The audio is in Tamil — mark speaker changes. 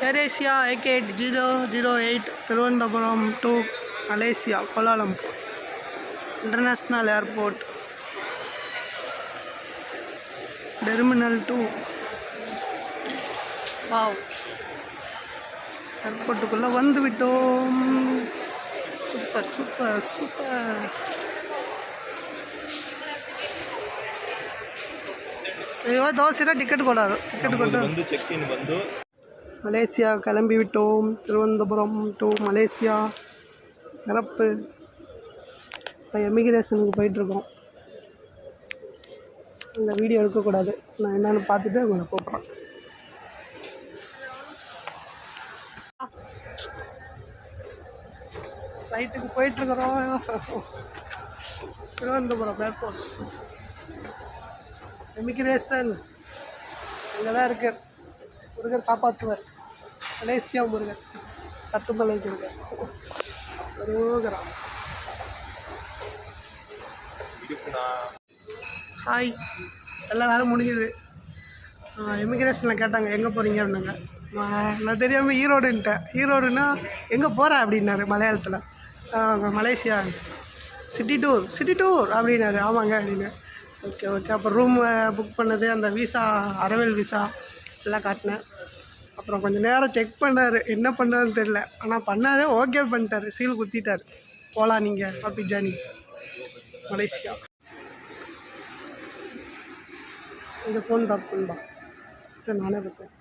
Speaker 1: AirAsia AK8008 Thiruvananthapuram to Malaysia, Kuala Lumpur International Airport. Terminal 2. Wow. ஏர்போர்ட்டுக்குள்ளே வந்து விட்டோம். Super super super. ஐயோ தோசைனா டிக்கெட் கொடாது. டிக்கெட் கொண்டு செக்இன் வந்து மலேசியா கிளம்பி விட்டோம். திருவனந்தபுரம் டு மலேசியா சிறப்பு. இப்போ எமிகிரேஷனுக்கு போயிட்டுருக்கோம். இந்த வீடியோ எடுக்கக்கூடாது. நான் என்னென்னு பார்த்துட்டு உங்களை கூப்பிட்றேன். ஃப்ளைட்டுக்கு போயிட்டுருக்குறோம். திருவனந்தபுரம் ஏர்போர்ட் எமிகிரேஷன் இங்கே தான் இருக்குது. முருகர் காப்பாற்றுவார். மலேசியா முருகர், கத்துமலை முருகர் முருகராம். ஹாய், எல்லா வேலை முடிஞ்சுது. எமிகிரேஷனில் கேட்டாங்க எங்கே போகிறீங்க அப்படின்னாங்க. நான் தெரியாமல் ஈரோடுன்ட்டேன். ஈரோடுன்னா எங்கே போகிறேன் அப்படின்னாரு மலையாளத்தில். மலேசியா சிட்டி டூர் அப்படின்னாரு. ஆமாங்க அப்படின்னு. Okay okay. அப்புறம் ரூம் புக் பண்ணது, அந்த விசா அரவல் விசா எல்லாம் காட்டினேன். அப்புறம் கொஞ்சம் நேரம் செக் பண்ணார். என்ன பண்ணாருன்னு தெரில, ஆனால் பண்ணார். ஓகே பண்ணிட்டார், சீல் குத்திட்டார். போகலாம் நீங்கள் ஹாப்பி ஜானி மலேசியா. இந்த ஃபோன் டாப் பண்ணா நானே பார்த்தேன்.